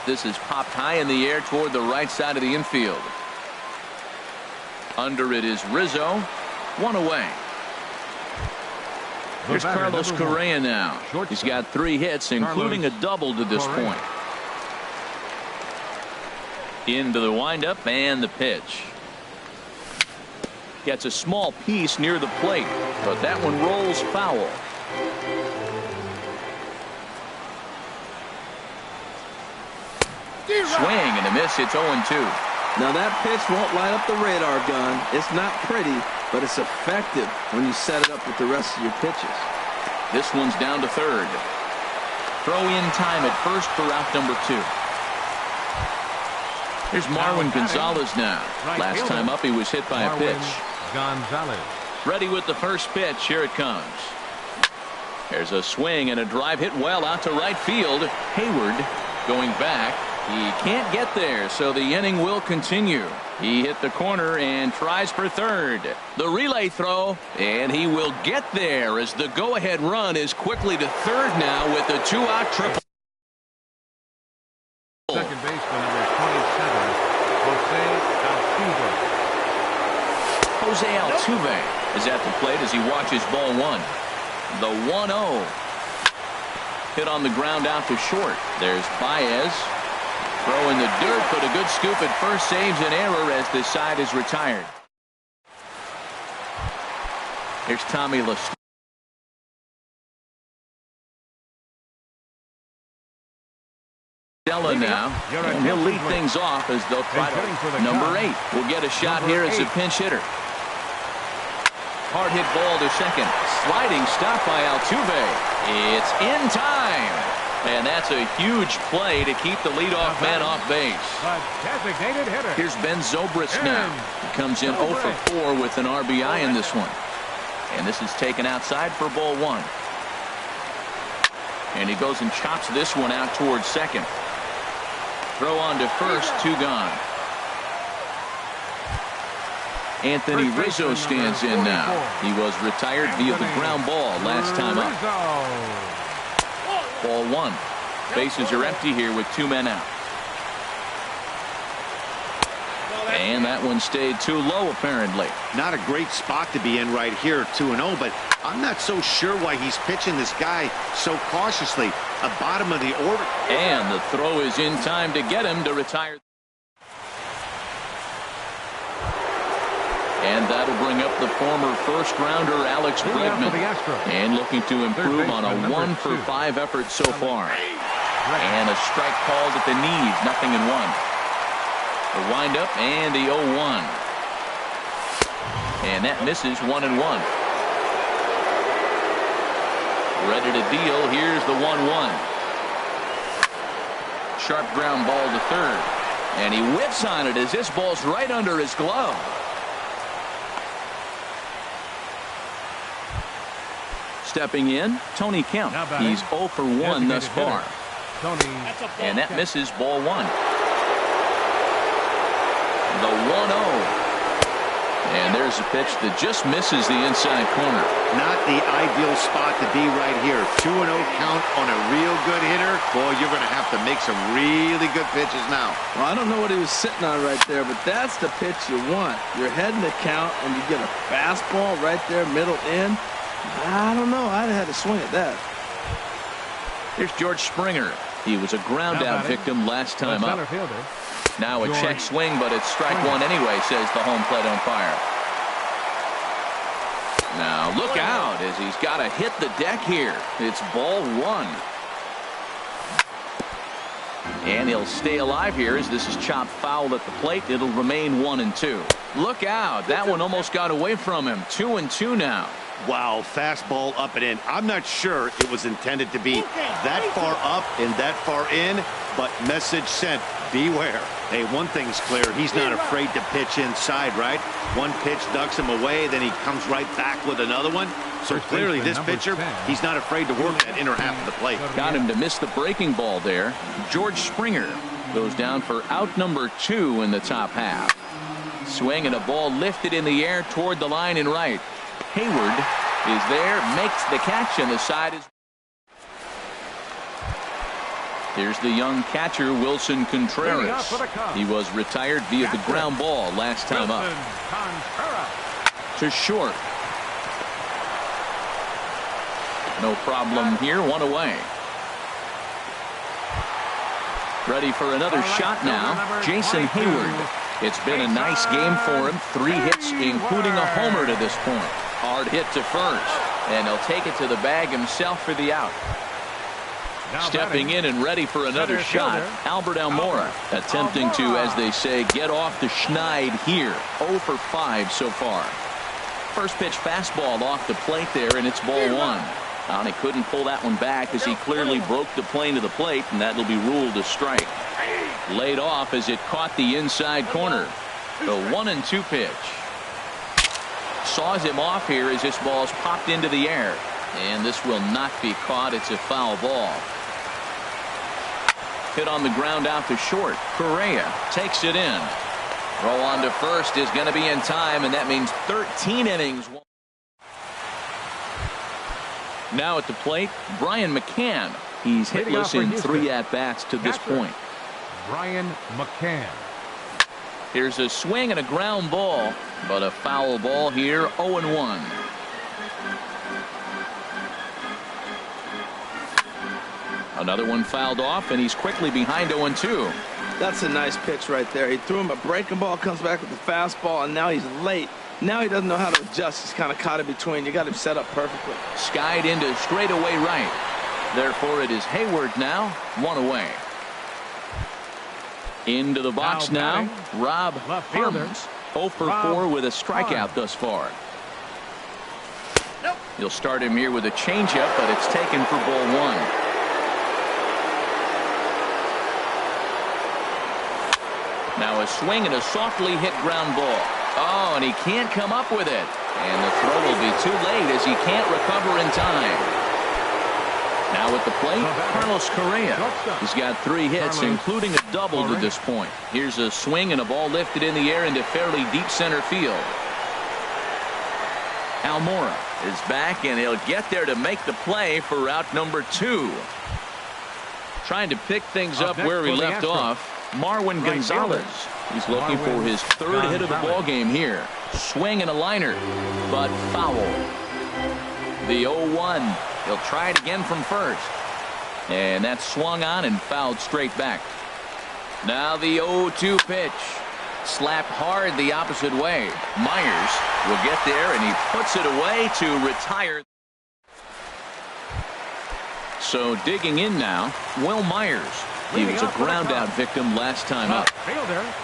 This is popped high in the air toward the right side of the infield. Under it is Rizzo. 1 away. Here's Carlos Correa now. He's got 3 hits, including a double to this point. Into the windup and the pitch. Gets a small piece near the plate, but that one rolls foul. Swing and a miss. It's 0-2. Now that pitch won't light up the radar gun. It's not pretty, but it's effective when you set it up with the rest of your pitches. This one's down to third. Throw in time at first for out number 2. Here's Marwin Gonzalez now. Last time up he was hit by a pitch. Gonzalez. Ready with the first pitch. Here it comes. There's a swing and a drive hit well out to right field. Hayward going back. He can't get there, so the inning will continue. He hit the corner and tries for third. The relay throw, and he will get there as the go-ahead run is quickly to third now with the 2-out triple. Second baseman number 27, Jose Altuve. Jose Altuve is at the plate as he watches ball 1. The 1-0. Hit on the ground out to short. There's Baez. Throw in the dirt, but a good scoop at first saves an error as this side is retired. Here's Tommy LaStella now, and he'll lead things off as they'll try to. Number 8 will get a shot here as a pinch hitter. Hard hit ball to second. Sliding stop by Altuve. It's in time. And that's a huge play to keep the leadoff man off base. Designated hitter. Here's Ben Zobrist now. He comes in 0 for 4 with an RBI in this one. And this is taken outside for ball 1. And he goes and chops this one out towards second. Throw on to first, 2 gone. Anthony Rizzo stands in now. He was retired via the ground ball last time up. Ball 1. Bases are empty here with 2 men out. And that one stayed too low apparently. Not a great spot to be in right here, 2-0, but I'm not so sure why he's pitching this guy so cautiously. A bottom of the order. And the throw is in time to get him to retire. And that'll bring up the former first-rounder Alex Bregman. And looking to improve on a 1 for 5 effort so far. And a strike called at the knees, 0-1. The windup and the 0-1. And that misses 1-1. Ready to deal. Here's the 1-1. Sharp ground ball to third. And he whips on it as this ball's right under his glove. Stepping in, Tony Kemp. He's 0 for 1 thus far. And that misses ball 1. The 1-0. And there's a pitch that just misses the inside corner. Not the ideal spot to be right here. 2-0 count on a real good hitter. Boy, you're going to have to make some really good pitches now. Well, I don't know what he was sitting on right there, but that's the pitch you want. You're heading the count, and you get a fastball right there, middle in. I don't know. I'd have had to swing at that. Here's George Springer. He was a ground-out victim last time up. Now a check swing, but it's strike 1 anyway, says the home plate umpire. Now look out as he's got to hit the deck here. It's ball 1. And he'll stay alive here as this is chopped foul at the plate. It'll remain 1-2. Look out. That one almost got away from him. 2-2 now. Wow, fastball up and in. I'm not sure it was intended to be that far up and that far in, but message sent, beware. Hey, one thing's clear, he's not afraid to pitch inside, right? One pitch ducks him away, then he comes right back with another one. So clearly this pitcher, he's not afraid to work that inner half of the plate. Got him to miss the breaking ball there. George Springer goes down for out number 2 in the top half. Swing and a ball lifted in the air toward the line and right. Hayward is there, makes the catch, and the side is. Here's the young catcher, Wilson Contreras. He was retired via the ground ball last time up. To short. No problem here, 1 away. Ready for another shot now, Jason Hayward. It's been a nice game for him. 3 hits, including a homer to this point. Hard hit to first, and he'll take it to the bag himself for the out. Stepping in and ready for another shot, Albert Almora, attempting to, as they say, get off the schneid here. 0 for 5 so far. First pitch fastball off the plate there, and it's ball 1. And he couldn't pull that one back as he clearly broke the plane to the plate, and that'll be ruled a strike. Laid off as it caught the inside corner. The 1-2 pitch. Saws him off here as this ball's popped into the air. And this will not be caught. It's a foul ball. Hit on the ground out to short. Correa takes it in. Throw on to first is going to be in time, and that means 13 innings. Now at the plate, Brian McCann. He's hitless in 3 at-bats to this point. Brian McCann. Here's a swing and a ground ball, but a foul ball here, 0-1. Another one fouled off, and he's quickly behind 0-2. That's a nice pitch right there. He threw him a breaking ball, comes back with the fastball, and now he's late. Now he doesn't know how to adjust. He's kind of caught in between. You got him set up perfectly. Skied into straightaway right. Therefore, it is Hayward now, 1 away. Into the box now, Rob Harms. 0 for 4 with a strikeout thus far. You'll start him here with a changeup, but it's taken for ball 1. Now a swing and a softly hit ground ball. Oh, and he can't come up with it. And the throw will be too late as he can't recover in time. Now at the plate, Carlos Correa. He's got 3 hits, including a double to this point. Here's a swing and a ball lifted in the air into fairly deep center field. Almora is back, and he'll get there to make the play for out number 2. Trying to pick things up where he left off. Marwin Gonzalez. He's looking for his 3rd hit of the ball game here. Swing and a liner, but foul. The 0-1. He'll try it again from first. And that's swung on and fouled straight back. Now the 0-2 pitch. Slapped hard the opposite way. Myers will get there, and he puts it away to retire. So digging in now, Will Myers. He was a ground-out victim last time up.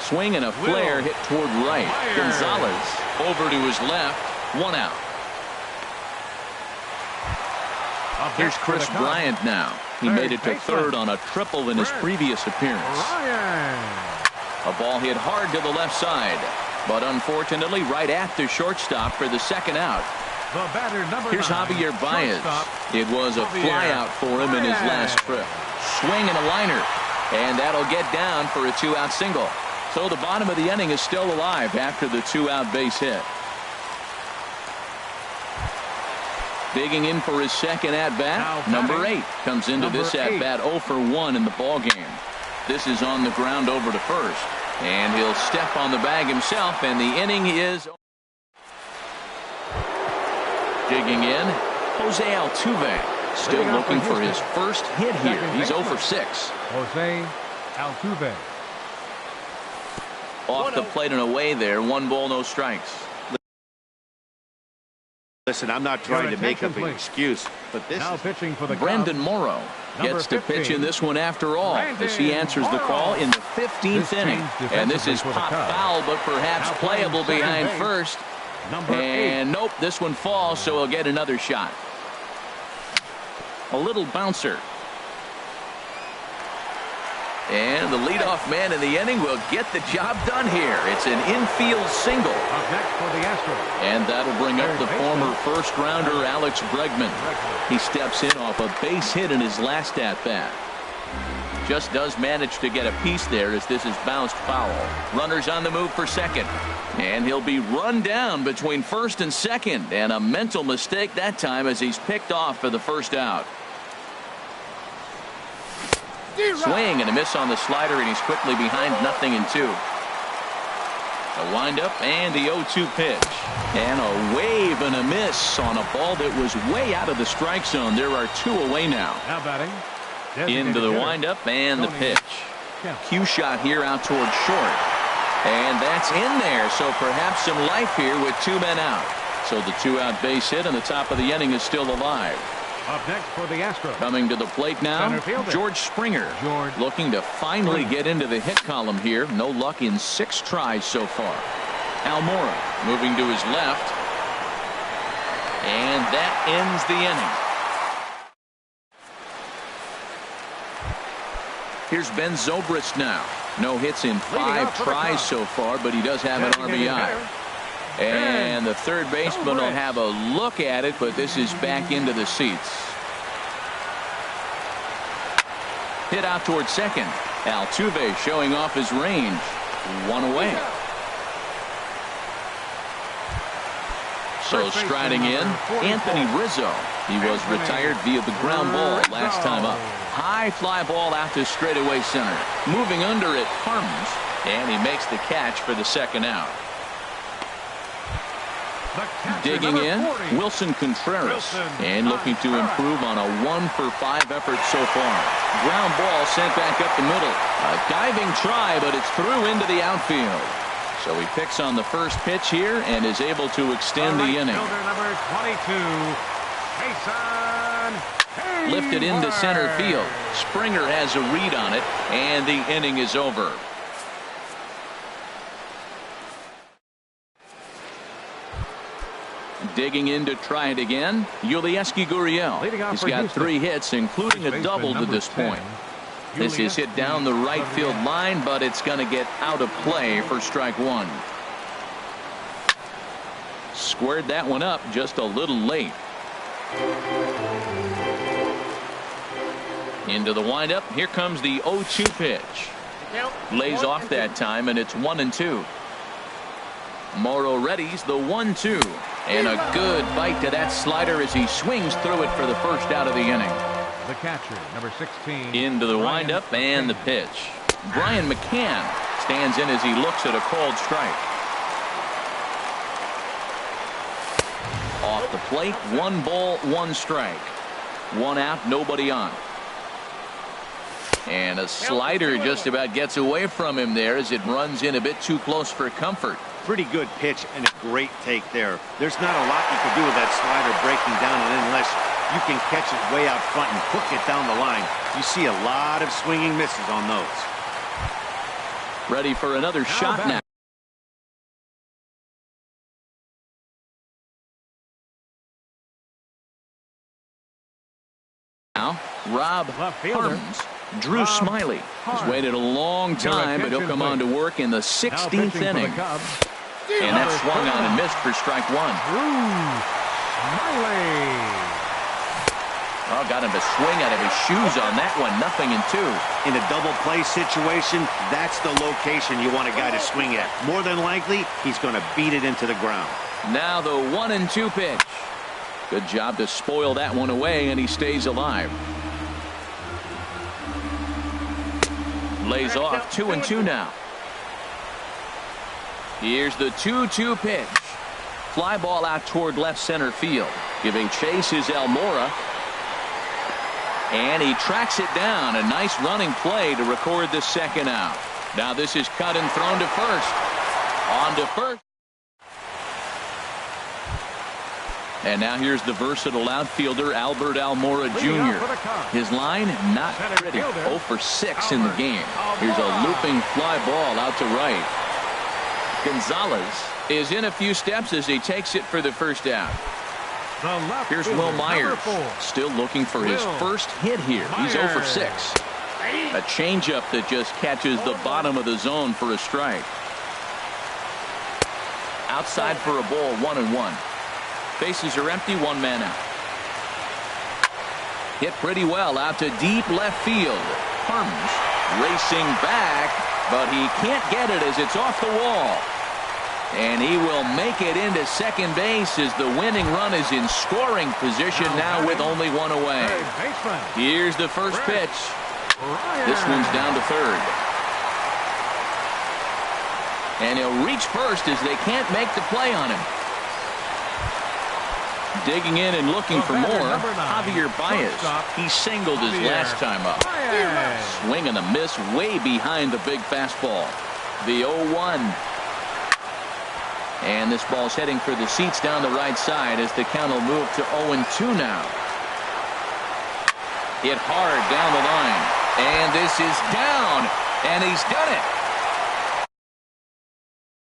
Swing and a flare hit toward right. Gonzalez over to his left. 1 out. Here's Chris Bryant now. He made it to 3rd on a triple in his previous appearance. A ball hit hard to the left side, but unfortunately right at the shortstop for the 2nd out. Here's Javier Baez. It was a flyout for him in his last trip. Swing and a liner, and that'll get down for a 2-out single. So the bottom of the inning is still alive after the 2-out base hit. Digging in for his 2nd at-bat, number 8 comes into this at-bat 0 for 1 in the ballgame. This is on the ground over to first, and he'll step on the bag himself, and the inning is. Digging in, Jose Altuve. Still looking for his 1st hit here. He's 0 for 6. Jose Altuve. Off the plate and away there. 1 ball, no strikes. Listen, I'm not trying to make up an excuse, but this now pitching for the Brandon Morrow gets to pitch in this one after all as he answers the call in the 15th inning. And this is pop foul, but perhaps playable behind first. And nope, this one falls, so he'll get another shot. A little bouncer. And the leadoff man in the inning will get the job done here. It's an infield single. Up next for the Astros. And that'll bring up the former first-rounder Alex Bregman. He steps in off a base hit in his last at-bat. Just does manage to get a piece there as this is bounced foul. Runners on the move for 2nd. And he'll be run down between 1st and 2nd. And a mental mistake that time as he's picked off for the 1st out. Swing and a miss on the slider, and he's quickly behind 0-2. A windup and the 0-2 pitch. And a wave and a miss on a ball that was way out of the strike zone. There are 2 away now. Now batting. Into the windup and the pitch. Cue shot here out towards short. And that's in there, so perhaps some life here with 2 men out. So the 2-out base hit and the top of the inning is still alive. Up next for the Astros. Coming to the plate now, George Springer. Looking to finally get into the hit column here. No luck in 6 tries so far. Almora moving to his left. And that ends the inning. Here's Ben Zobrist now. No hits in 5 tries so far, but he does have an RBI. And the third baseman will have a look at it, but this is back into the seats. Hit out towards second. Altuve showing off his range. 1 away. So striding in, Anthony Rizzo. He was retired via the ground ball last time up. High fly ball out to straightaway center. Moving under it, Harms, and he makes the catch for the second out. Digging in, Wilson Contreras, and looking to improve on a 1-for-5 effort so far. Ground ball sent back up the middle. A diving try, but it's through into the outfield. So he picks on the first pitch here and is able to extend the inning. Number 22, Jason. Lifted into center field. Springer has a read on it, and the inning is over. Digging in to try it again, Yulieski Gurriel. He's got 3 hits, including a double to this point. This is hit down the right field line, but it's going to get out of play for strike 1. Squared that one up just a little late. Into the windup. Here comes the 0-2 pitch. Lays off that time, and it's 1-2. Morrow readies the 1-2. And a good bite to that slider as he swings through it for the first out of the inning. The catcher, number 16. Into the windup and the pitch. Brian McCann stands in as he looks at a called strike. Off the plate, 1 ball, 1 strike. 1 out, nobody on. And a slider just about gets away from him there as it runs in a bit too close for comfort. Pretty good pitch and a great take there. There's not a lot you can do with that slider breaking down, and unless you can catch it way out front and hook it down the line, you see a lot of swinging misses on those. Ready for another shot now. Now, Rob Harms. Drew Smiley has waited a long time, but he'll come on to work in the 16th inning. And that swung on and missed for strike 1. Oh, got him to swing out of his shoes on that one. 0-2. In a double play situation, that's the location you want a guy to swing at. More than likely, he's going to beat it into the ground. Now the 1-2 pitch. Good job to spoil that one away, and he stays alive. Lays off 2-2 now. Here's the 2-2 pitch. Fly ball out toward left center field. Giving chase is Almora. And he tracks it down. A nice running play to record the second out. Now this is cut and thrown to first. On to first. And now here's the versatile outfielder Albert Almora Jr. His line not pretty. 0 for 6 in the game. Here's a looping fly ball out to right. Gonzalez is in a few steps as he takes it for the first out. Here's Will Myers, still looking for his first hit here. He's 0 for 6. A changeup that just catches the bottom of the zone for a strike. Outside for a ball, 1-1. Bases are empty, 1 man out. Hit pretty well out to deep left field. Harms racing back, but he can't get it as it's off the wall. And he will make it into second base as the winning run is in scoring position now with only 1 away. Here's the first pitch. This one's down to third. And he'll reach first as they can't make the play on him. Digging in and looking for more, Javier Baez. He singled his last time up. Swing and a miss way behind the big fastball. The 0-1. And this ball's heading for the seats down the right side as the count will move to 0-2 now. Hit hard down the line. And this is down. And he's done it.